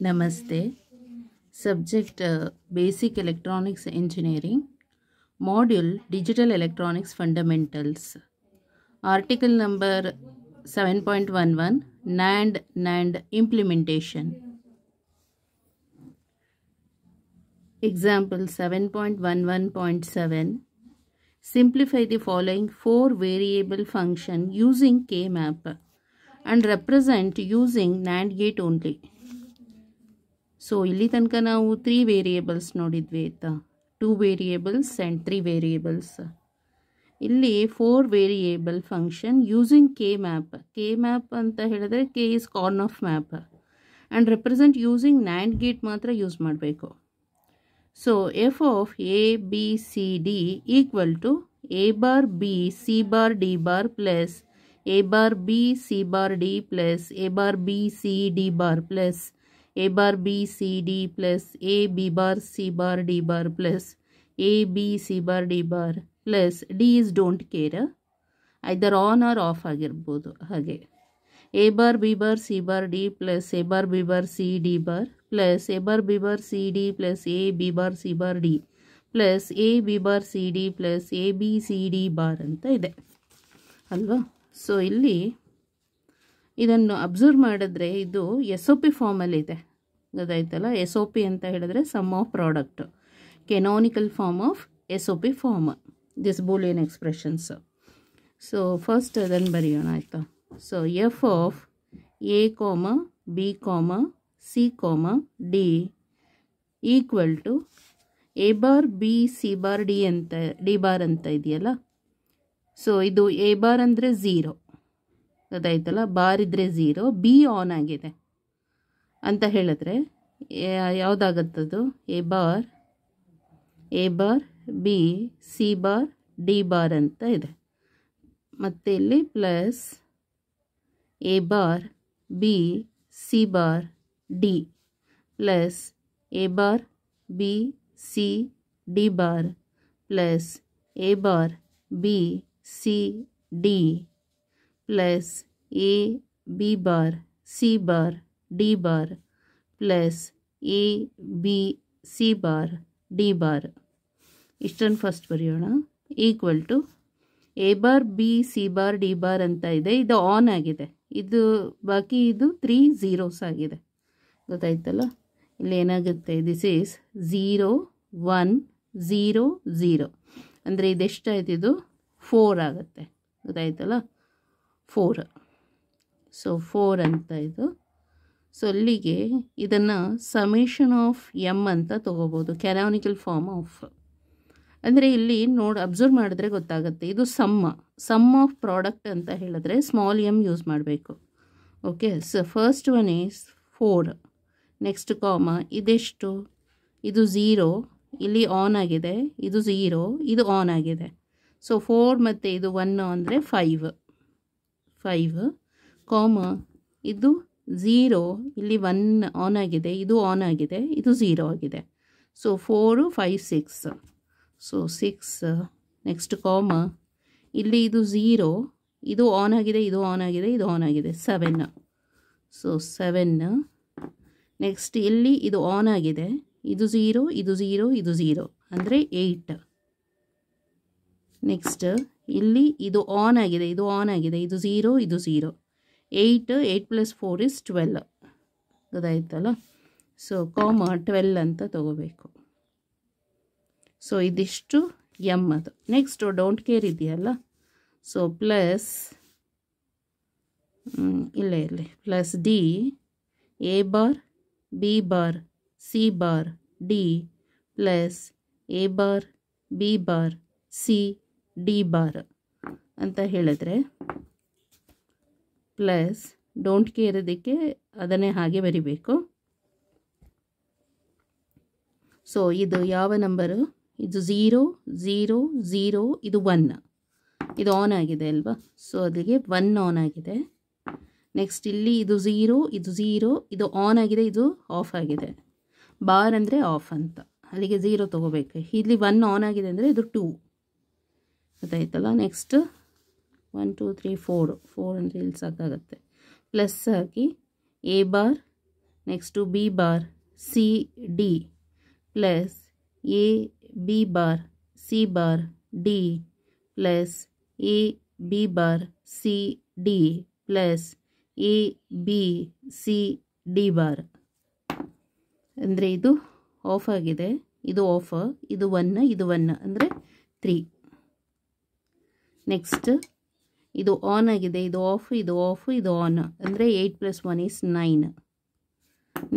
Namaste. Subject Basic Electronics Engineering. Module Digital Electronics Fundamentals. Article number 7.11 NAND Implementation. Example 7.11.7. Simplify the following 4 variable function using K-map and represent using NAND gate only. So ಇಲ್ಲಿ ತನಕ ನಾವು 3 variables ನೋಡಿದ್ವಿ ಆಯಿತಾ, 2 variables and 3 variables. ಇಲ್ಲಿ 4 variable function using K map ಅಂತ ಹೇಳಿದ್ರೆ K is Karnaugh map and represent using NAND gate ಮಾತ್ರ use ಮಾಡಬೇಕು. So F of A B C D equal to A bar B C bar D bar plus A bar B C bar D plus A bar B C D bar plus a bar b c d plus a b bar c bar d bar plus a b c bar d bar plus d is don't care, either on or off ಆಗಿರ್ಬೋದು. ಹಾಗೆ a bar b bar c bar d plus a bar b bar c d bar plus a bar b bar c d plus a b bar c bar d plus a b bar c d plus a b c d bar ಅಂತ ಇದೆ ಅಲ್ವಾ. So ಇಲ್ಲಿ ಇದನ್ನು observe ಮಾಡಿದ್ರೆ ಇದು S O P ಫಾರ್ಮಲ್ಲಿದೆ, ಗೊತ್ತಾಯ್ತಲ್ಲ. S O P ಅಂತ ಹೇಳಿದ್ರೆ sum of product, canonical form of S O P form, this Boolean expressions. So first ಅದನ್ನು ಬರೆಯೋಣ ಆಯಿತಾ. So F of A comma B comma C comma D equal to A bar B C bar D ಅಂತ D bar ಅಂತ ಇದೆಯಲ್ಲ. So ಇದು A bar ಅಂದರೆ 0, ಗೊತ್ತಾಯ್ತಲ್ಲ. Bar ಇದ್ದರೆ 0, ಬಿ ಆನ್ ಆಗಿದೆ ಅಂತ ಹೇಳಿದ್ರೆ ಯಾವುದಾಗತ್ತದು, A bar B C bar D bar ಅಂತ ಇದೆ. ಮತ್ತು ಇಲ್ಲಿ plus A bar B C bar D plus A bar B C D bar plus A bar B C D plus A B bar C bar D bar plus A B C bar D bar. ಇಷ್ಟನ್ನು first ಬರೆಯೋಣ. Equal to A bar B C bar D bar ಅಂತ ಇದೆ, ಇದು on ಆಗಿದೆ, ಇದು ಬಾಕಿ ಇದು 3 zeros ಆಗಿದೆ, ಗೊತ್ತಾಯ್ತಲ್ಲ. ಇಲ್ಲಿ ಏನಾಗುತ್ತೆ, ದಿಸ್ ಈಸ್ 0 1 0 0 ಅಂದರೆ ಇದೆಷ್ಟಾಯ್ತು, ಇದು 4 ಆಗುತ್ತೆ, ಗೊತ್ತಾಯ್ತಲ್ಲ. 4. ಸೊ 4 ಅಂತ ಇದು. ಸೊ ಅಲ್ಲಿಗೆ ಇದನ್ನು ಸಮೇಷನ್ ಆಫ್ ಎಮ್ ಅಂತ ತೊಗೋಬೋದು, ಕ್ಯಾನಾನಿಕಲ್ ಫಾರ್ಮ್ ಆಫ್. ಅಂದರೆ ಇಲ್ಲಿ ಅಬ್ಸರ್ವ್ ಮಾಡಿದ್ರೆ ಗೊತ್ತಾಗುತ್ತೆ, ಇದು ಸಮ್ ಆಫ್ ಪ್ರಾಡಕ್ಟ್ ಅಂತ ಹೇಳಿದ್ರೆ ಸ್ಮಾಲ್ ಎಮ್ ಯೂಸ್ ಮಾಡಬೇಕು. Okay. So first one is 4, next ಕಾಮ ಇದೆಷ್ಟು, ಇದು 0, ಇಲ್ಲಿ ಆನ್ ಆಗಿದೆ, ಇದು 0, ಇದು ಆನ್ ಆಗಿದೆ. ಸೊ 4 ಮತ್ತು ಇದು 1 ಅಂದರೆ 5 ಕಾಮ ಇದು 0, ಇಲ್ಲಿ 1 ಆನ್ ಆಗಿದೆ, ಇದು ಆನ್ ಆಗಿದೆ, ಇದು 0 ಆಗಿದೆ. ಸೊ 4 5 6, ಸೊ 6 ನೆಕ್ಸ್ಟ್ ಕಾಮ ಇಲ್ಲಿ ಇದು 0, ಇದು ಆನ್ ಆಗಿದೆ, ಇದು ಆನ್ ಆಗಿದೆ, ಇದು ಆನ್ ಆಗಿದೆ, 7. ಸೊ 7 ನೆಕ್ಸ್ಟ್ ಇಲ್ಲಿ ಇದು ಆನ್ ಆಗಿದೆ, ಇದು 0, ಇದು 0, ಇದು 0 ಅಂದರೆ 8. ನೆಕ್ಸ್ಟ್ ಇಲ್ಲಿ ಇದು ಆನ್ ಆಗಿದೆ, ಇದು ಆನ್ ಆಗಿದೆ, ಇದು 0, ಇದು 0, 8 + 4 is 12, ಗೊತ್ತಾಯ್ತಲ್ಲ. ಸೊ ಕಾಮ 12 ಅಂತ ತಗೋಬೇಕು. ಸೊ ಇದಿಷ್ಟು ಎಮ್ ಅದು. ನೆಕ್ಸ್ಟು ಡೋಂಟ್ ಕೇರ್ ಇದೆಯಲ್ಲ. ಸೊ ಪ್ಲಸ್ ಇರಲಿ plus D A bar B bar C bar D plus A bar B bar C D bar ಅಂತ ಹೇಳಿದ್ರೆ ಪ್ಲಸ್ ಡೋಂಟ್ ಕೇರ್ ಇದಕ್ಕೆ ಅದನ್ನೇ ಹಾಗೆ ಬರಿಬೇಕು. ಸೊ ಇದು ಯಾವ ನಂಬರು, ಇದು 0 0 0, ಇದು 1, ಇದು ಆನ್ ಆಗಿದೆ ಅಲ್ವಾ. ಸೊ ಅಲ್ಲಿಗೆ 1 ಆನ್ ಆಗಿದೆ. ನೆಕ್ಸ್ಟ್ ಇಲ್ಲಿ ಇದು 0, ಇದು 0, ಇದು ಆನ್ ಆಗಿದೆ, ಇದು ಆಫ್ ಆಗಿದೆ. ಬಾರ್ ಅಂದರೆ ಆಫ್ ಅಂತ, ಅಲ್ಲಿಗೆ 0 ತೊಗೋಬೇಕು. ಇಲ್ಲಿ 1 ಆನ್ ಆಗಿದೆ ಅಂದರೆ ಇದು 2, ಗೊತ್ತಾಯ್ತಲ್ಲ. ನೆಕ್ಸ್ಟ್ 1 2 3 4 ಅಂದರೆ ಇಲ್ಲಿ ಸಾಕಾಗುತ್ತೆ. Plus hockey A bar next B bar C D plus A B bar C bar D plus A B bar C D plus A B C D bar. ಅಂದರೆ ಇದು ಆಫ್ ಆಗಿದೆ, ಇದು ಆಫ್, ಇದು 1, ಇದು 1 ಅಂದರೆ 3. ನೆಕ್ಸ್ಟ್ ಇದು on ಆಗಿದೆ, ಇದು ಆಫ್, ಇದು ಆಫ್, ಇದು ಆನ್ ಅಂದರೆ 8 + 1 = 9.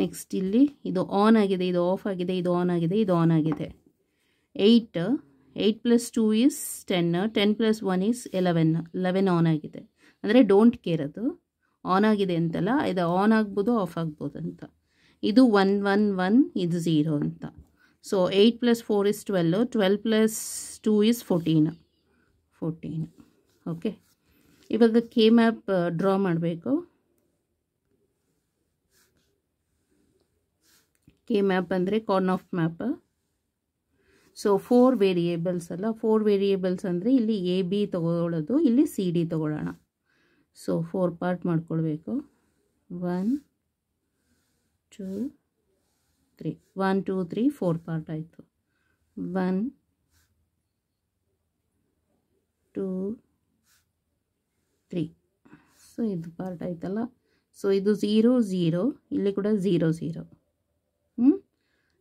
ನೆಕ್ಸ್ಟ್ ಇಲ್ಲಿ ಇದು ಆನ್ ಆಗಿದೆ, ಇದು ಆಫ್ ಆಗಿದೆ, ಇದು ಆನ್ ಆಗಿದೆ, ಇದು ಆನ್ ಆಗಿದೆ. 8 + 2 = 10, 10 + 1 = 11 ಆನ್ ಆಗಿದೆ. ಅಂದರೆ ಡೋಂಟ್ ಕೇರ್, ಅದು ಆನ್ ಆಗಿದೆ ಅಂತಲ್ಲ, ಇದು ಆನ್ ಆಗ್ಬೋದು ಆಫ್ ಆಗ್ಬೋದು ಅಂತ. ಇದು 1 1 1, ಇದು 0 ಅಂತ. ಸೊ 8 + 4 = 12, 12 + 2 = 14. ಓಕೆ, ಇವಾಗ ಕೆ ಮ್ಯಾಪ್ ಡ್ರಾ ಮಾಡಬೇಕು. ಕೆ ಮ್ಯಾಪ್ ಅಂದರೆ corn of map. So 4 variables ಅಲ್ಲ, 4 ವೇರಿಯೇಬಲ್ಸ್ ಅಂದರೆ ಇಲ್ಲಿ ಎ ಬಿ ತೊಗೊಳ್ಳೋದು, ಇಲ್ಲಿ ಸಿ ಡಿ ತೊಗೊಳ್ಳೋಣ. ಸೊ 4 ಪಾರ್ಟ್ ಮಾಡ್ಕೊಳ್ಬೇಕು. 1 2 3 1 2 3 4 ಪಾರ್ಟ್ ಆಯಿತು. 1 2 3. ಸೊ ಇದು ಪಾರ್ಟ್ ಆಯ್ತಲ್ಲ. ಸೊ ಇದು 0 0, ಇಲ್ಲಿ ಕೂಡ 0 0.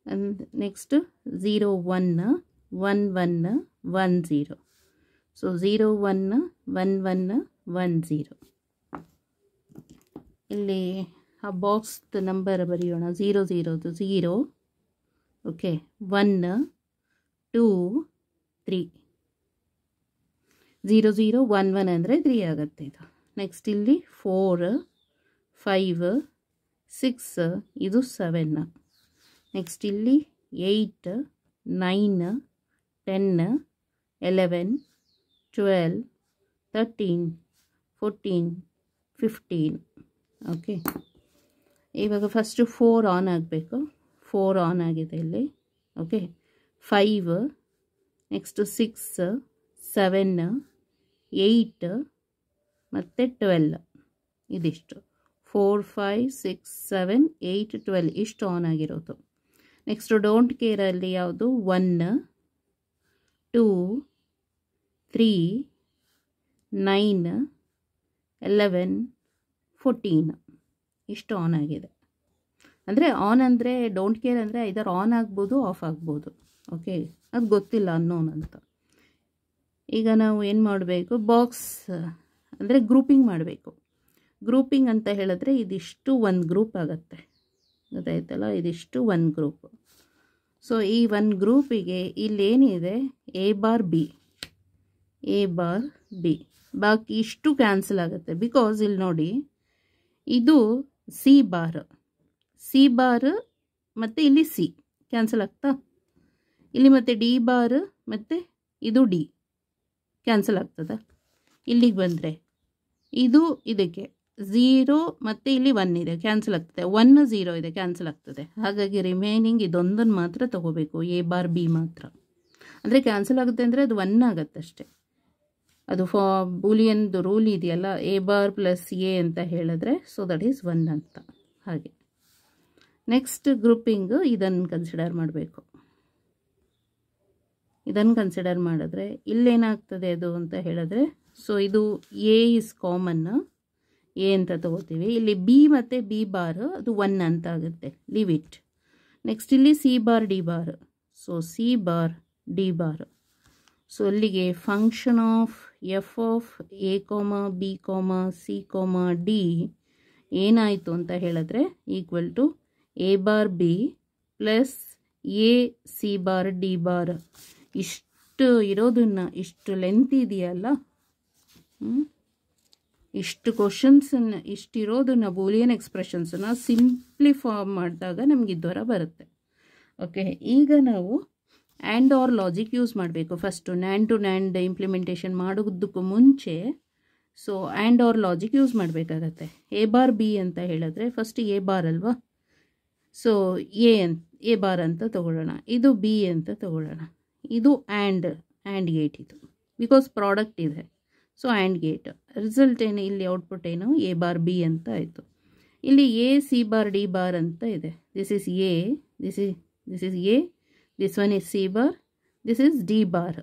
And next 0 1 1 1 1 0. ಸೊ 0 1 1 1 1 0. ಇಲ್ಲಿ ಆ ಬಾಕ್ಸ್ ನಂಬರ್ ಬರೆಯೋಣ. 0 0 0. ಓಕೆ, 1 2 3. 0 0 1 1 ಅಂದರೆ 3 ಆಗುತ್ತೆ ಇದು. ನೆಕ್ಸ್ಟ್ ಇಲ್ಲಿ 4 5 6, ಇದು 7. ನೆಕ್ಸ್ಟ್ ಇಲ್ಲಿ 8 9 10 11 12 13 14 15. ಓಕೆ, ಇವಾಗ ಫಸ್ಟು 4 ಆನ್ ಆಗಬೇಕು. 4 ಆನ್ ಆಗಿದೆ ಇಲ್ಲಿ. ಓಕೆ, 5 ನೆಕ್ಸ್ಟು 6 7 8 ಮತ್ತು 12. ಇದಿಷ್ಟು 4 5 6 7 8 12 ಇಷ್ಟು ಆನ್ ಆಗಿರೋದು. ನೆಕ್ಸ್ಟು ಡೋಂಟ್ ಕೇರಲ್ಲಿ ಯಾವುದು 1 2 3 9 11 14 ಇಷ್ಟು ಆನ್ ಆಗಿದೆ. ಅಂದರೆ ಆನ್ ಅಂದರೆ ಡೋಂಟ್ ಕೇರ್ ಅಂದರೆ ಇದರ ಆನ್ ಆಗ್ಬೋದು ಆಫ್ ಆಗ್ಬೋದು. ಓಕೆ, ಅದು ಗೊತ್ತಿಲ್ಲ ಅನ್ನೋನ್ ಅಂತ. ಈಗ ನಾವು ಏನು ಮಾಡಬೇಕು, ಬಾಕ್ಸ್ ಅಂದರೆ ಗ್ರೂಪಿಂಗ್ ಮಾಡಬೇಕು. ಗ್ರೂಪಿಂಗ್ ಅಂತ ಹೇಳಿದ್ರೆ ಇದಿಷ್ಟು ಒಂದು ಗ್ರೂಪ್ ಆಗುತ್ತೆ, ಗೊತ್ತಾಯ್ತಲ್ಲ, ಇದಿಷ್ಟು ಒಂದು ಗ್ರೂಪ್. ಸೊ ಈ ಒಂದು ಗ್ರೂಪಿಗೆ ಇಲ್ಲೇನಿದೆ A bar B, A bar B, ಬಾಕಿ ಇಷ್ಟು ಕ್ಯಾನ್ಸಲ್ ಆಗುತ್ತೆ. ಬಿಕಾಸ್ ಇಲ್ಲಿ ನೋಡಿ, ಇದು ಸಿ ಬಾರ್ ಮತ್ತು ಇಲ್ಲಿ ಸಿ ಕ್ಯಾನ್ಸಲ್ ಆಗ್ತಾ, ಇಲ್ಲಿ ಮತ್ತು ಡಿ ಬಾರ್ ಮತ್ತು ಇದು ಡಿ ಕ್ಯಾನ್ಸಲ್ ಆಗ್ತದ. ಇಲ್ಲಿಗೆ ಬಂದರೆ ಇದು ಇದಕ್ಕೆ 0 ಮತ್ತು ಇಲ್ಲಿ 1 ಇದೆ, ಕ್ಯಾನ್ಸಲ್ ಆಗ್ತದೆ. 1 0 ಇದೆ, ಕ್ಯಾನ್ಸಲ್ ಆಗ್ತದೆ. ಹಾಗಾಗಿ ರಿಮೈನಿಂಗ್ ಇದೊಂದನ್ನು ಮಾತ್ರ ತೊಗೋಬೇಕು, ಎ ಬಾರ್ ಬಿ ಮಾತ್ರ. ಅಂದರೆ ಕ್ಯಾನ್ಸಲ್ ಆಗುತ್ತೆ ಅಂದರೆ ಅದು 1 ಆಗುತ್ತೆ ಅಷ್ಟೇ. ಅದು ಬೂಲಿಯನ್ದು ರೂಲ್ ಇದೆಯಲ್ಲ, ಎ ಬಾರ್ ಪ್ಲಸ್ ಎ ಅಂತ ಹೇಳಿದ್ರೆ, ಸೊ ದಟ್ ಈಸ್ 1 ಅಂತ. ಹಾಗೆ ನೆಕ್ಸ್ಟ್ ಗ್ರೂಪಿಂಗು ಇದನ್ನು ಕನ್ಸಿಡರ್ ಮಾಡಬೇಕು. ಇದನ್ನು ಕನ್ಸಿಡರ್ ಮಾಡಿದ್ರೆ ಇಲ್ಲೇನಾಗ್ತದೆ ಅದು ಅಂತ ಹೇಳಿದ್ರೆ, ಸೊ ಇದು ಎ ಇಸ್ ಕಾಮನ್, ಎ ಅಂತ ತಗೋತೀವಿ. ಇಲ್ಲಿ ಬಿ ಮತ್ತು ಬಿ ಬಾರ್ ಅದು 1 ಅಂತ ಆಗುತ್ತೆ, ಲೀವ್ ಇಟ್. ನೆಕ್ಸ್ಟ್ ಇಲ್ಲಿ C bar D bar, so C bar D bar. So ಅಲ್ಲಿಗೆ function of F of A comma B comma C comma D ಏನಾಯಿತು ಅಂತ ಹೇಳಿದ್ರೆ equal to A bar B plus A C bar D bar. ಇಷ್ಟು ಇರೋದನ್ನು, ಇಷ್ಟು length ಇದೆಯಲ್ಲ, ಇಷ್ಟು ಕ್ವಶನ್ಸನ್ನು, ಇಷ್ಟಿರೋದನ್ನು Boolean ಎಕ್ಸ್ಪ್ರೆಷನ್ಸನ್ನು ಸಿಂಪ್ಲಿಫಾರ್ಮ್ ಮಾಡಿದಾಗ ನಮಗೆ ಇದು ಬರುತ್ತೆ. ಓಕೆ, ಈಗ ನಾವು ಆ್ಯಂಡ್ ಆರ್ ಲಾಜಿಕ್ ಯೂಸ್ ಮಾಡಬೇಕು. First NAND to NAND implementation ಮಾಡೋದಕ್ಕೂ ಮುಂಚೆ so and or logic use ಮಾಡಬೇಕಾಗತ್ತೆ. ಎ ಬಾರ್ ಬಿ ಅಂತ ಹೇಳಿದ್ರೆ ಫಸ್ಟ್ ಎ ಬಾರ್ ಅಲ್ವಾ, ಸೊ ಎ ಬಾರ್ ಅಂತ ತೊಗೊಳ್ಳೋಣ, ಇದು ಬಿ ಅಂತ ತೊಗೊಳ್ಳೋಣ, ಇದು ಆ್ಯಂಡ್ ಗೇಟ್ ಇದು, ಬಿಕಾಸ್ ಪ್ರಾಡಕ್ಟ್ ಇದೆ. ಸೊ ಆ್ಯಂಡ್ ಗೇಟ್ ರಿಸಲ್ಟ್ ಏನು, ಇಲ್ಲಿ ಔಟ್ಪುಟ್ ಏನು, ಎ ಬಾರ್ ಬಿ ಅಂತ ಆಯಿತು. ಇಲ್ಲಿ A C bar D bar ಅಂತ ಇದೆ. This is A, this is A, this one is C bar, this is D bar.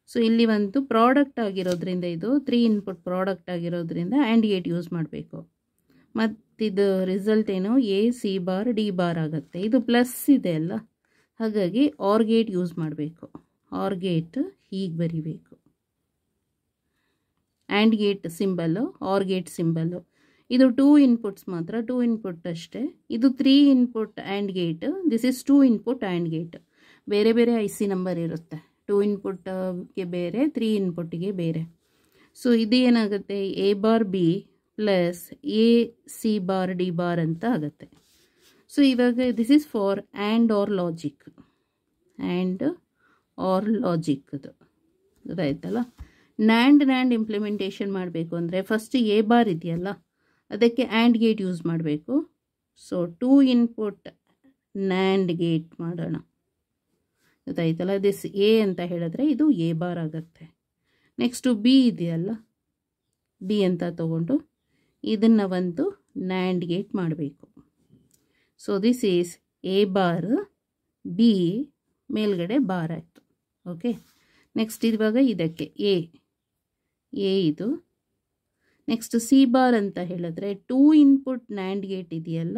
So ಇಲ್ಲಿ ಒಂದು ಪ್ರಾಡಕ್ಟ್ ಆಗಿರೋದ್ರಿಂದ, ಇದು 3 ಇನ್ಪುಟ್ ಪ್ರಾಡಕ್ಟ್ ಆಗಿರೋದ್ರಿಂದ ಆ್ಯಂಡ್ ಗೇಟ್ ಯೂಸ್ ಮಾಡಬೇಕು. ಮತ್ತಿದು ರಿಸಲ್ಟ್ ಏನು, A C bar D bar ಆಗುತ್ತೆ. ಇದು ಪ್ಲಸ್ ಇದೆ ಅಲ್ಲ, ಹಾಗಾಗಿ ಆರ್ ಗೇಟ್ ಯೂಸ್ ಮಾಡಬೇಕು. ಆರ್ ಗೇಟ್ ಹೀಗೆ ಬರಿಬೇಕು, and gate symbol, R gate symbol. ಇದು 2 ಇನ್ಪುಟ್ಸ್ ಮಾತ್ರ, 2 ಇನ್ಪುಟ್ ಅಷ್ಟೇ. ಇದು 3 input and gate, this is 2 input and gate. ಬೇರೆ ಬೇರೆ IC ನಂಬರ್ ಇರುತ್ತೆ, 2 ಇನ್ಪುಟ್ಗೆ ಬೇರೆ, 3 ಇನ್ಪುಟ್ಗೆ ಬೇರೆ. ಸೊ ಇದು ಏನಾಗುತ್ತೆ, A bar B plus A C bar D bar ಅಂತ ಆಗುತ್ತೆ. ಸೊ ಇವಾಗ this is for and or logic, and or ಲಾಜಿಕ್ದು ಗೊತ್ತಾಯ್ತಲ್ಲ. ನ್ಯಾಂಡ್ ಇಂಪ್ಲಿಮೆಂಟೇಷನ್ ಮಾಡಬೇಕು ಅಂದರೆ ಫಸ್ಟ್ ಎ ಬಾರ್ ಇದೆಯಲ್ಲ, ಅದಕ್ಕೆ ಆ್ಯಂಡ್ ಗೇಟ್ ಯೂಸ್ ಮಾಡಬೇಕು. ಸೊ 2 ಇನ್ಪುಟ್ ನ್ಯಾಂಡ್ ಗೇಟ್ ಮಾಡೋಣ, ಗೊತ್ತಾಯ್ತಲ್ಲ. ದಿಸ್ ಎ ಅಂತ ಹೇಳಿದ್ರೆ ಇದು ಎ ಬಾರ್ ಆಗುತ್ತೆ. ನೆಕ್ಸ್ಟು ಬಿ ಇದೆಯಲ್ಲ, ಬಿ ಅಂತ ತಗೊಂಡು ಇದನ್ನು ಒಂದು ನ್ಯಾಂಡ್ ಗೇಟ್ ಮಾಡಬೇಕು. So this is A bar B ಮೇಲ್ಗಡೆ ಬಾರ್ ಆಯಿತು. ಓಕೆ, ನೆಕ್ಸ್ಟ್ ಇವಾಗ ಇದಕ್ಕೆ ಎ ಇದು. ನೆಕ್ಸ್ಟ್ ಸಿ ಬಾರ್ ಅಂತ ಹೇಳಿದ್ರೆ 2 ಇನ್ಪುಟ್ ನ್ಯಾಂಡ್ ಗೇಟ್ ಇದೆಯಲ್ಲ,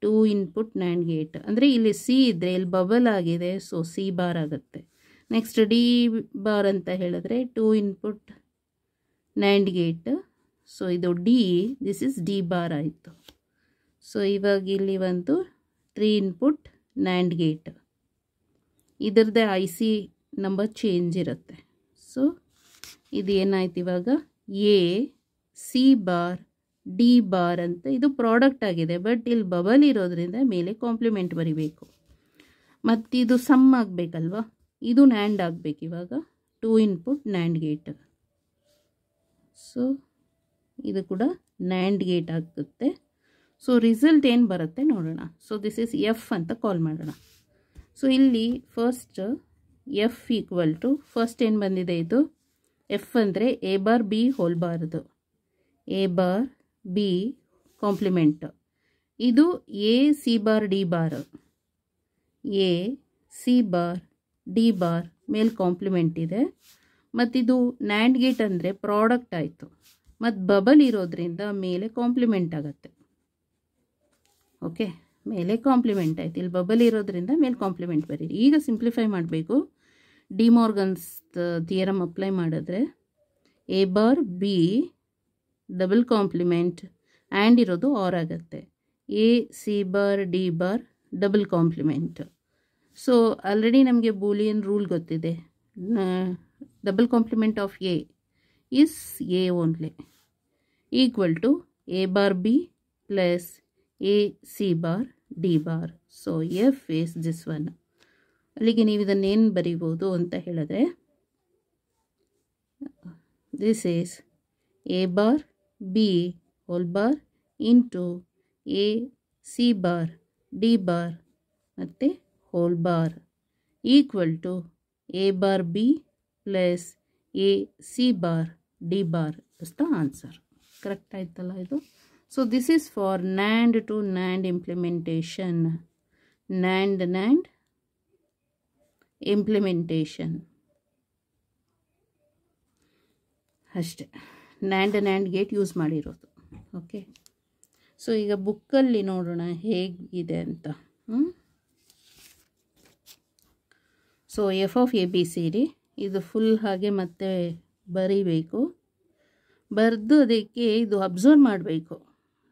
2 ಇನ್ಪುಟ್ ನ್ಯಾಂಡ್ ಗೇಟ್ ಅಂದರೆ ಇಲ್ಲಿ ಸಿ ಇದ್ದರೆ ಇಲ್ಲಿ ಬಬಲ್ ಆಗಿದೆ, ಸೊ ಸಿ ಬಾರ್ ಆಗುತ್ತೆ. ನೆಕ್ಸ್ಟ್ ಡಿ ಬಾರ್ ಅಂತ ಹೇಳಿದ್ರೆ 2 ಇನ್ಪುಟ್ ನ್ಯಾಂಡ್ ಗೇಟ್, ಸೊ ಇದು D, this is D bar ಆಯಿತು. ಸೊ ಇವಾಗ ಇಲ್ಲಿ ಒಂದು 3 ಇನ್ಪುಟ್ ನ್ಯಾಂಡ್ ಗೇಟ್, ಇದರದ್ದೇ IC ನಂಬರ್ ಚೇಂಜ್ ಇರುತ್ತೆ. ಸೊ ಇದು ಏನಾಯ್ತು ಇವಾಗ, A C bar D bar ಅಂತ ಇದು ಪ್ರಾಡಕ್ಟ್ ಆಗಿದೆ. ಬಟ್ ಇಲ್ಲಿ ಬಬಲ್ ಇರೋದ್ರಿಂದ ಮೇಲೆ ಕಾಂಪ್ಲಿಮೆಂಟ್ ಬರಿಬೇಕು. ಮತ್ತಿದು ಸಮ್ ಆಗಬೇಕಲ್ವ, ಇದು ನ್ಯಾಂಡ್ ಆಗಬೇಕು. ಇವಾಗ 2 ಇನ್ಪುಟ್ ನ್ಯಾಂಡ್ ಗೇಟ್, ಸೊ ಇದು ಕೂಡ ನ್ಯಾಂಡ್ ಗೇಟ್ ಆಗುತ್ತೆ. ಸೊ ರಿಸಲ್ಟ್ ಏನು ಬರುತ್ತೆ ನೋಡೋಣ. ಸೊ ದಿಸ್ ಇಸ್ ಎಫ್ ಅಂತ ಕಾಲ್ ಮಾಡೋಣ. ಸೊ ಇಲ್ಲಿ first F equal to, first ಏನು ಬಂದಿದೆ ಇದು ಎಫ್ ಅಂದರೆ ಎ ಬಾರ್ ಬಿ ಹೋಲ್ ಬಾರ್ದು, ಎ ಬಾರ್ ಬಿ ಕಾಂಪ್ಲಿಮೆಂಟ್. ಇದು A C bar D bar, A C bar D bar ಮೇಲೆ ಕಾಂಪ್ಲಿಮೆಂಟ್ ಇದೆ. ಮತ್ತಿದು ನ್ಯಾಂಡ್ ಗೇಟ್ ಅಂದರೆ ಪ್ರಾಡಕ್ಟ್ ಆಯಿತು, ಮತ್ತು ಬಬಲ್ ಇರೋದ್ರಿಂದ ಮೇಲೆ ಕಾಂಪ್ಲಿಮೆಂಟ್ ಆಗುತ್ತೆ. ಓಕೆ, ಮೇಲೆ ಕಾಂಪ್ಲಿಮೆಂಟ್ ಆಯಿತು, ಇಲ್ಲಿ ಬಬಲ್ ಇರೋದ್ರಿಂದ ಮೇಲೆ ಕಾಂಪ್ಲಿಮೆಂಟ್ ಬರೀರಿ. ಈಗ ಸಿಂಪ್ಲಿಫೈ ಮಾಡಬೇಕು. ಡಿ ಮಾರ್ಗನ್ಸ್ ಥಿಯರಮ್ ಅಪ್ಲೈ ಮಾಡಿದ್ರೆ A bar B double complement and ಇರೋದು ಆರ್ ಆಗುತ್ತೆ, A C bar D bar double complement. So already ನಮಗೆ ಬೂಲಿಯನ್ ರೂಲ್ ಗೊತ್ತಿದೆ, double complement of A is A only, equal to A bar B plus A C bar D bar. So F is this one. ಅಲ್ಲಿಗೆ ನೀವು ಇದನ್ನೇನು ಬರೀಬೋದು ಅಂತ ಹೇಳಿದ್ರೆ, this is A bar B whole bar into A C bar D bar ಮತ್ತು whole bar equal to A bar B plus A C bar D bar is the answer. Correct ಆಯ್ತಲ್ಲ ಇದು. So this is for NAND to NAND implementation, NAND implementation ಅಷ್ಟೆ, NAND gate use ಮಾಡಿರೋದು. Okay, so ಈಗ ಬುಕ್ಕಲ್ಲಿ ನೋಡೋಣ ಹೇಗಿದೆ ಅಂತ. So F of A B C D ಇದು ಫುಲ್ ಹಾಗೆ ಮತ್ತೆ ಬರೀಬೇಕು. ಬರೆದು ಅದಕ್ಕೆ ಇದು ಅಬ್ಸರ್ವ್ ಮಾಡಬೇಕು.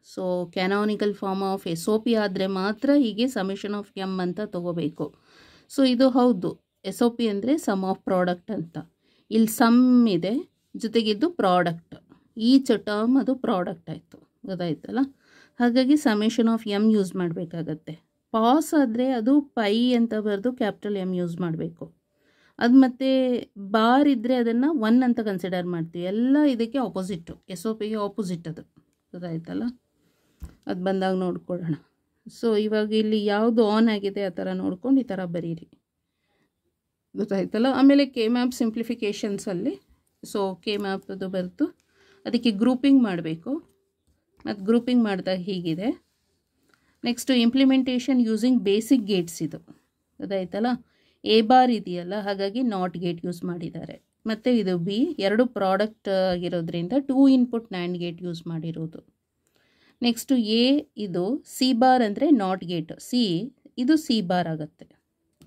So canonical form of SOP ಆದರೆ ಮಾತ್ರ ಹೀಗೆ ಸಮೇಷನ್ ಆಫ್ ಎಮ್ ಅಂತ ತೊಗೋಬೇಕು. ಸೊ ಇದು ಹೌದು, SOP ಅಂದರೆ ಸಮ್ ಆಫ್ ಪ್ರಾಡಕ್ಟ್ ಅಂತ. ಇಲ್ಲಿ ಸಮ್ ಇದೆ, ಜೊತೆಗಿದ್ದು ಪ್ರಾಡಕ್ಟ್, ಈಚ್ ಟರ್ಮ್ ಅದು ಪ್ರಾಡಕ್ಟ್ ಆಯಿತು, ಗೊತ್ತಾಯ್ತಲ್ಲ. ಹಾಗಾಗಿ ಸಮೇಷನ್ ಆಫ್ ಎಮ್ ಯೂಸ್ ಮಾಡಬೇಕಾಗತ್ತೆ. ಪಾಸ್ ಆದರೆ ಅದು ಪೈ ಅಂತ ಬರೆದು ಕ್ಯಾಪಿಟಲ್ ಎಮ್ ಯೂಸ್ ಮಾಡಬೇಕು. ಅದು ಮತ್ತು ಬಾರ್ ಇದ್ದರೆ ಅದನ್ನು 1 ಅಂತ ಕನ್ಸಿಡರ್ ಮಾಡ್ತೀವಿ. ಎಲ್ಲ ಇದಕ್ಕೆ ಆಪೋಸಿಟ್ಟು, SOPಗೆ ಆಪೋಸಿಟ್ ಅದು, ಗೊತ್ತಾಯ್ತಲ್ಲ. ಅದು ಬಂದಾಗ ನೋಡ್ಕೊಳ್ಳೋಣ. ಸೊ ಇವಾಗ ಇಲ್ಲಿ ಯಾವುದು ಆನ್ ಆಗಿದೆ ಆ ಥರ ನೋಡ್ಕೊಂಡು ಈ ಥರ ಬರೀರಿ, ಗೊತ್ತಾಯ್ತಲ್ಲ. ಆಮೇಲೆ ಕೆ ಮ್ಯಾಪ್ ಸಿಂಪ್ಲಿಫಿಕೇಷನ್ಸಲ್ಲಿ ಸೊ ಕೆ ಮ್ಯಾಪದು ಬರೆದು ಅದಕ್ಕೆ ಗ್ರೂಪಿಂಗ್ ಮಾಡಬೇಕು. ಮತ್ತು ಗ್ರೂಪಿಂಗ್ ಮಾಡಿದಾಗ ಹೀಗಿದೆ. Next implementation using basic Gates, ಇದು ಗೊತ್ತಾಯ್ತಲ್ಲ. ಎ ಬಾರ್ ಇದೆಯಲ್ಲ, ಹಾಗಾಗಿ ನಾಟ್ ಗೇಟ್ ಯೂಸ್ ಮಾಡಿದ್ದಾರೆ. ಮತ್ತು ಇದು ಬಿ, ಎರಡು ಪ್ರಾಡಕ್ಟ್ ಆಗಿರೋದ್ರಿಂದ 2 ಇನ್ಪುಟ್ ನ್ಯಾಂಡ್ ಗೇಟ್ ಯೂಸ್ ಮಾಡಿರೋದು. ನೆಕ್ಸ್ಟು ಎ, ಇದು ಸಿ ಬಾರ್ ಅಂದರೆ ನಾಟ್ ಗೇಟ್, ಸಿ ಇದು ಸಿ ಬಾರ್ ಆಗುತ್ತೆ.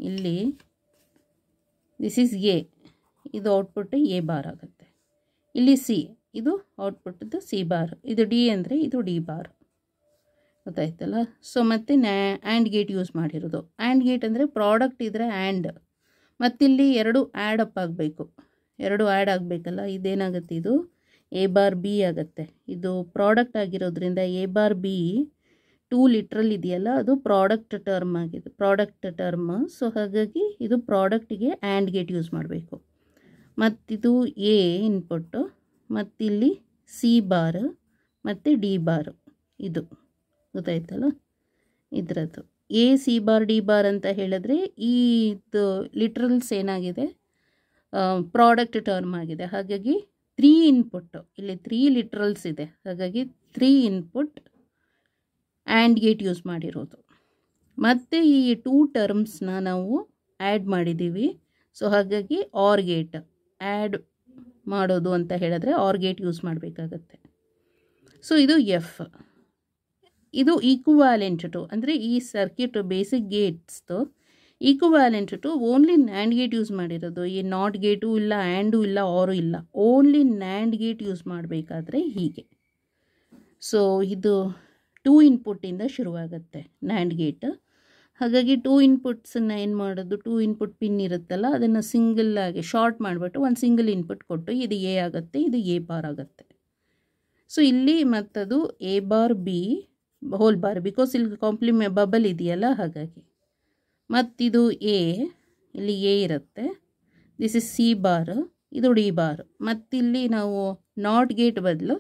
ಇಲ್ಲಿ ದಿಸ್ ಈಸ್ ಎ, ಇದು ಔಟ್ಪುಟ್ ಎ ಬಾರ್ ಆಗುತ್ತೆ. ಇಲ್ಲಿ ಸಿ, ಇದು ಔಟ್ಪುಟ್ದು ಸಿ ಬಾರ್. ಇದು ಡಿ ಅಂದರೆ ಇದು ಡಿ ಬಾರ್, ಗೊತ್ತಾಯ್ತಲ್ಲ. ಸೊ ಮತ್ತು ಆ್ಯಂಡ್ ಗೇಟ್ ಯೂಸ್ ಮಾಡಿರೋದು. ಆ್ಯಂಡ್ ಗೇಟ್ ಅಂದರೆ ಪ್ರಾಡಕ್ಟ್ ಇದ್ದರೆ ಆ್ಯಂಡ್, ಮತ್ತಿಲ್ಲಿ ಎರಡು ಆ್ಯಡ್ ಅಪ್ ಆಗಬೇಕು, ಎರಡು ಆ್ಯಡ್ ಆಗಬೇಕಲ್ಲ. ಇದೇನಾಗುತ್ತೆ, ಇದು ಎ ಬಾರ್ ಬಿ ಆಗುತ್ತೆ. ಇದು ಪ್ರಾಡಕ್ಟ್ ಆಗಿರೋದ್ರಿಂದ ಎ ಬಾರ್ ಬಿ 2 ಲಿಟ್ರಲ್ ಇದೆಯಲ್ಲ, ಅದು ಪ್ರಾಡಕ್ಟ್ ಟರ್ಮ್ ಆಗಿದೆ, ಪ್ರಾಡಕ್ಟ್ ಟರ್ಮ್. ಸೊ ಹಾಗಾಗಿ ಇದು ಪ್ರಾಡಕ್ಟಿಗೆ ಆ್ಯಂಡ್ ಗೇಟ್ ಯೂಸ್ ಮಾಡಬೇಕು. ಮತ್ತಿದು ಎ ಇನ್ಪುಟ್ಟು, ಮತ್ತಿಲ್ಲಿ ಸಿ ಬಾರ್ ಮತ್ತು ಡಿ ಬಾರ್, ಇದು ಗೊತ್ತಾಯ್ತಲ್ಲ ಇದರದ್ದು. A C bar D bar ಅಂತ ಹೇಳಿದ್ರೆ ಇದು ಲಿಟ್ರಲ್ಸ್ ಏನಾಗಿದೆ, ಪ್ರಾಡಕ್ಟ್ ಟರ್ಮ್ ಆಗಿದೆ. ಹಾಗಾಗಿ 3 ಇನ್ಪುಟ್ಟು, ಇಲ್ಲಿ 3 ಲಿಟ್ರಲ್ಸ್ ಇದೆ, ಹಾಗಾಗಿ 3 ಇನ್ಪುಟ್ ಆ್ಯಂಡ್ ಗೇಟ್ ಯೂಸ್ ಮಾಡಿರೋದು. ಮತ್ತು ಈ 2 ಟರ್ಮ್ಸ್ನ ನಾವು ಆ್ಯಡ್ ಮಾಡಿದ್ದೀವಿ. ಸೊ ಹಾಗಾಗಿ ಆರ್ ಗೇಟ್ ಆ್ಯಡ್ ಮಾಡೋದು ಅಂತ ಹೇಳಿದ್ರೆ ಆರ್ ಗೇಟ್ ಯೂಸ್ ಮಾಡಬೇಕಾಗತ್ತೆ. ಸೊ ಇದು ಎಫ್, ಇದು ಈಕ್ವಾಲೆಂಟ್ ಟು, ಅಂದರೆ ಈ ಸರ್ಕ್ಯೂಟ್ ಬೇಸಿಕ್ ಗೇಟ್ಸ್ದು equivalent to only NAND gate use ಮಾಡಿರೋದು. ಈ ನಾಟ್ ಗೇಟು ಇಲ್ಲ, ಆ್ಯಂಡು ಇಲ್ಲ, ಆರು ಇಲ್ಲ, ಓನ್ಲಿ ನ್ಯಾಂಡ್ ಗೇಟ್ ಯೂಸ್ ಮಾಡಬೇಕಾದ್ರೆ ಹೀಗೆ. ಸೊ ಇದು 2 ಇನ್ಪುಟ್ಟಿಂದ ಶುರುವಾಗುತ್ತೆ ನ್ಯಾಂಡ್ ಗೇಟ್. ಹಾಗಾಗಿ 2 ಇನ್ಪುಟ್ಸನ್ನು ಏನು ಮಾಡೋದು, 2 ಇನ್ಪುಟ್ ಪಿನ್ ಇರುತ್ತಲ್ಲ, ಅದನ್ನು ಸಿಂಗಲ್ ಆಗಿ ಶಾರ್ಟ್ ಮಾಡಿಬಿಟ್ಟು ಒಂದು ಸಿಂಗಲ್ ಇನ್ಪುಟ್ ಕೊಟ್ಟು ಇದು ಎ ಆಗುತ್ತೆ, ಇದು ಎ ಬಾರ್ ಆಗುತ್ತೆ. ಸೊ ಇಲ್ಲಿ ಮತ್ತದು A bar B whole bar, because ಇಲ್ಲಿ ಬಬಲ್ ಇದೆಯಲ್ಲ ಹಾಗಾಗಿ. ಮತ್ತಿದು ಎ, ಇಲ್ಲಿ ಎ ಇರುತ್ತೆ, ದಿಸ್ ಇಸ್ ಸಿ ಬಾರ್, ಇದು ಡಿ ಬಾರ್. ಮತ್ತಿಲ್ಲಿ ನಾವು ನಾಟ್ ಗೇಟ್ ಬದಲು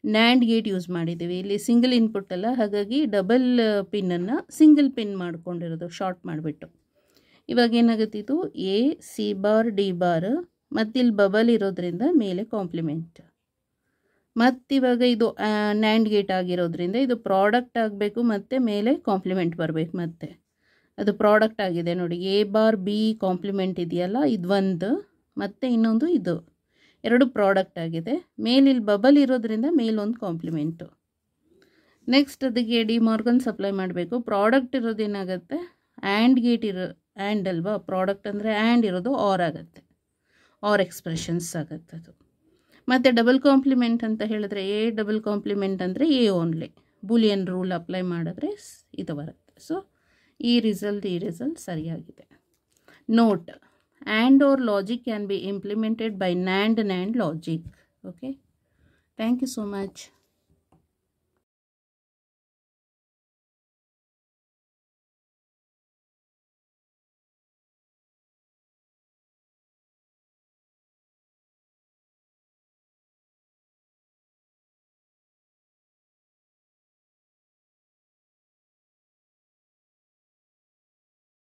ನ್ಯಾಂಡ್ ಗೇಟ್ ಯೂಸ್ ಮಾಡಿದ್ದೀವಿ. ಇಲ್ಲಿ ಸಿಂಗಲ್ ಇನ್ಪುಟ್ ಅಲ್ಲ, ಹಾಗಾಗಿ ಡಬಲ್ ಪಿನ್ನನ್ನು ಸಿಂಗಲ್ ಪಿನ್ ಮಾಡ್ಕೊಂಡಿರೋದು ಶಾರ್ಟ್ ಮಾಡಿಬಿಟ್ಟು. ಇವಾಗ ಏನಾಗುತ್ತಿತ್ತು, A C bar D bar, ಮತ್ತಿಲ್ಲಿ ಬಬಲ್ ಇರೋದ್ರಿಂದ ಮೇಲೆ ಕಾಂಪ್ಲಿಮೆಂಟ್. ಮತ್ತಿವಾಗ ಇದು ನ್ಯಾಂಡ್ ಗೇಟ್ ಆಗಿರೋದ್ರಿಂದ ಇದು ಪ್ರಾಡಕ್ಟ್ ಆಗಬೇಕು, ಮತ್ತು ಮೇಲೆ ಕಾಂಪ್ಲಿಮೆಂಟ್ ಬರಬೇಕು. ಮತ್ತು ಅದು ಪ್ರಾಡಕ್ಟ್ ಆಗಿದೆ ನೋಡಿ, ಎ ಬಾರ್ ಬಿ ಕಾಂಪ್ಲಿಮೆಂಟ್ ಇದೆಯಲ್ಲ, ಇದು ಒಂದು, ಮತ್ತು ಇನ್ನೊಂದು ಇದು, ಎರಡು ಪ್ರಾಡಕ್ಟ್ ಆಗಿದೆ. ಮೇಲಿಲ್ಲಿ ಬಬಲ್ ಇರೋದ್ರಿಂದ ಮೇಲೊಂದು ಕಾಂಪ್ಲಿಮೆಂಟು. ನೆಕ್ಸ್ಟ್ ಅದಕ್ಕೆ ಡಿ ಮಾರ್ಗನ್ ಸಪ್ಲೈ ಮಾಡಬೇಕು. ಪ್ರಾಡಕ್ಟ್ ಇರೋದೇನಾಗುತ್ತೆ, ಆ್ಯಂಡ್ ಗೇಟ್ ಆ್ಯಂಡ್ ಅಲ್ವಾ, ಪ್ರಾಡಕ್ಟ್ ಅಂದರೆ ಆ್ಯಂಡ್ ಇರೋದು ಆರ್ ಆಗುತ್ತೆ, ಆರ್ ಎಕ್ಸ್ಪ್ರೆಷನ್ಸ್ ಆಗುತ್ತೆ ಅದು. ಮತ್ತು ಡಬಲ್ ಕಾಂಪ್ಲಿಮೆಂಟ್ ಅಂತ ಹೇಳಿದ್ರೆ ಎ ಡಬಲ್ ಕಾಂಪ್ಲಿಮೆಂಟ್ ಅಂದರೆ A only, Boolean rule apply ಮಾಡಿದ್ರೆ ಇದು ಬರುತ್ತೆ. ಸೊ ಈ ರಿಸಲ್ಟ್ ಸರಿಯಾಗಿದೆ. Note, AND or logic can be implemented by NAND logic. Okay, thank you so much.